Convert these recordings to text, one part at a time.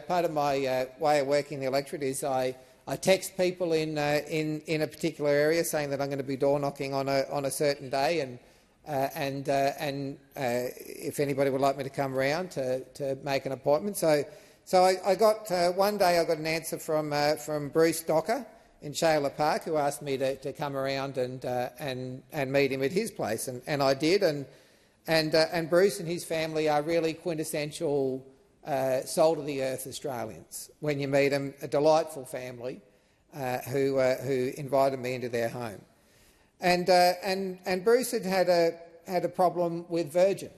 Part of my way of working the electorate is I text people in a particular area saying that I'm going to be door knocking on a certain day, and if anybody would like me to come around to make an appointment. So I got one day I got an answer from Bruce Docker in Shayla Park, who asked me to come around and meet him at his place, and I did. And Bruce and his family are really quintessential salt-of-the-earth Australians. When you meet them, a delightful family who invited me into their home. And Bruce had a problem with Virgin,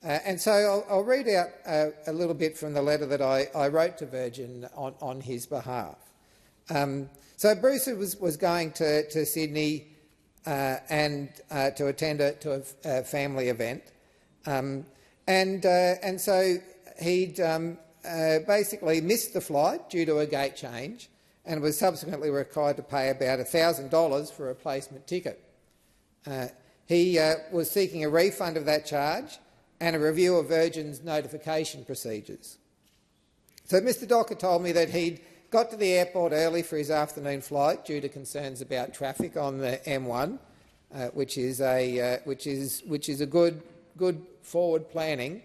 and so I'll read out a little bit from the letter that I wrote to Virgin on his behalf. So Bruce was going to Sydney and to attend to a family event, and so he'd basically missed the flight due to a gate change and was subsequently required to pay about $1,000 for a replacement ticket. He was seeking a refund of that charge and a review of Virgin's notification procedures. So Mr Docker told me that he'd got to the airport early for his afternoon flight due to concerns about traffic on the M1, which is a good forward planning.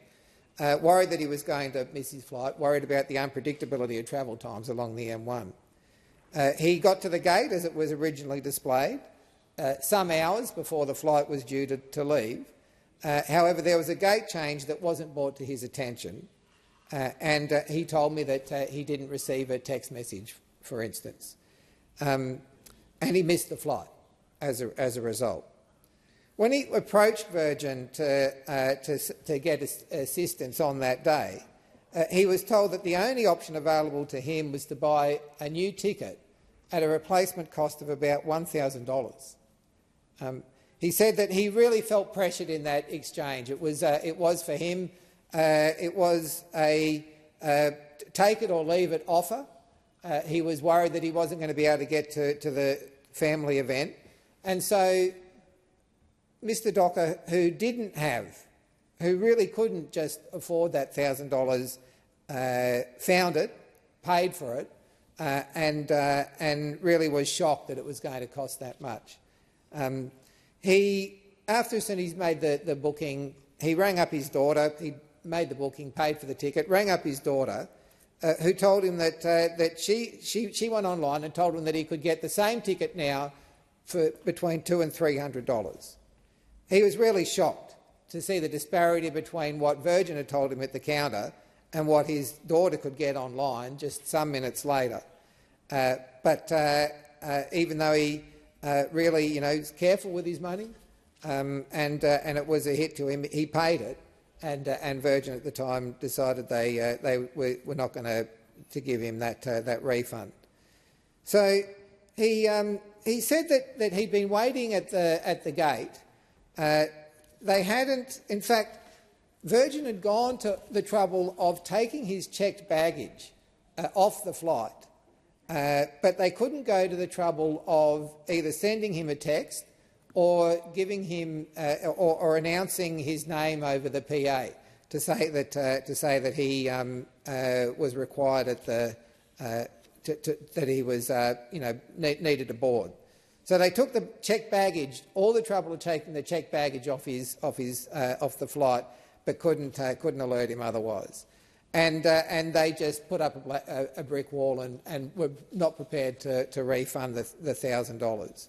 Worried that he was going to miss his flight, worried about the unpredictability of travel times along the M1. He got to the gate as it was originally displayed, some hours before the flight was due to leave. However, there was a gate change that wasn't brought to his attention, and he told me that he didn't receive a text message, for instance, and he missed the flight as a result. When he approached Virgin to get assistance on that day, he was told that the only option available to him was to buy a new ticket at a replacement cost of about $1,000. He said that he really felt pressured in that exchange. It was for him. It was a take it or leave it offer. He was worried that he wasn't going to be able to get to the family event, and so Mr Docker, who really couldn't just afford that $1,000, found it, paid for it, and really was shocked that it was going to cost that much. After he's made the booking, he rang up his daughter. He made the booking, paid for the ticket, rang up his daughter, who told him that she went online and told him that he could get the same ticket now for between $200 and $300. He was really shocked to see the disparity between what Virgin had told him at the counter and what his daughter could get online just some minutes later. But even though he really is careful with his money, and it was a hit to him, he paid it, and Virgin at the time decided they were not going to give him that refund. So he said that he'd been waiting at the gate. They hadn't, in fact, Virgin had gone to the trouble of taking his checked baggage off the flight, but they couldn't go to the trouble of either sending him a text or giving him or announcing his name over the PA to say that he was required at that he was needed to board. So they took the checked baggage, all the trouble of taking the checked baggage off the flight, but couldn't alert him otherwise, and they just put up a brick wall and were not prepared to refund the $1,000.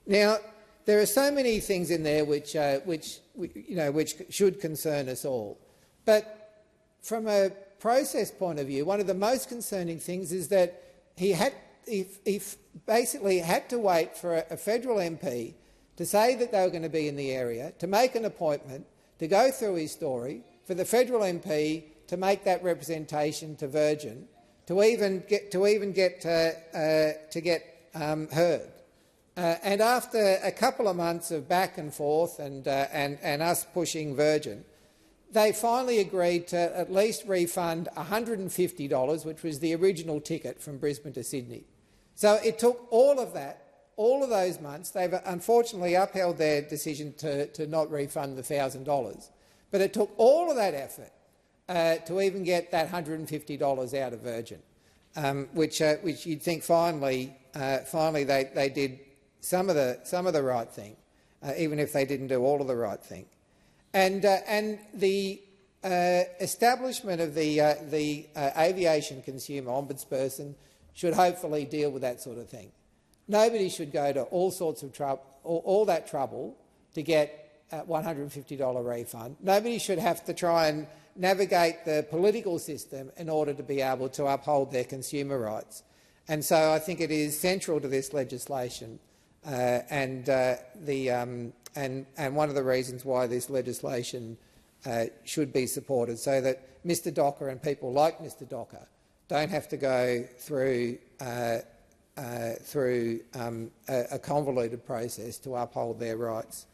Now there are so many things in there which should concern us all, but from a process point of view, one of the most concerning things is that he basically had to wait for a federal MP to say that they were going to be in the area, to make an appointment, to go through his story, for the federal MP to make that representation to Virgin, to even get heard. And after a couple of months of back and forth and us pushing Virgin, they finally agreed to at least refund $150, which was the original ticket from Brisbane to Sydney. So it took all of that, all of those months. They've unfortunately upheld their decision to not refund the $1,000, but it took all of that effort to even get that $150 out of Virgin, which you'd think finally they did some of the right thing, even if they didn't do all of the right thing. And the establishment of the Aviation Consumer Ombudsperson should hopefully deal with that sort of thing. Nobody should go to all that trouble to get a $150 refund. Nobody should have to try and navigate the political system in order to be able to uphold their consumer rights. And so I think it is central to this legislation, and one of the reasons why this legislation should be supported, so that Mr Docker and people like Mr Docker don't have to go through a convoluted process to uphold their rights.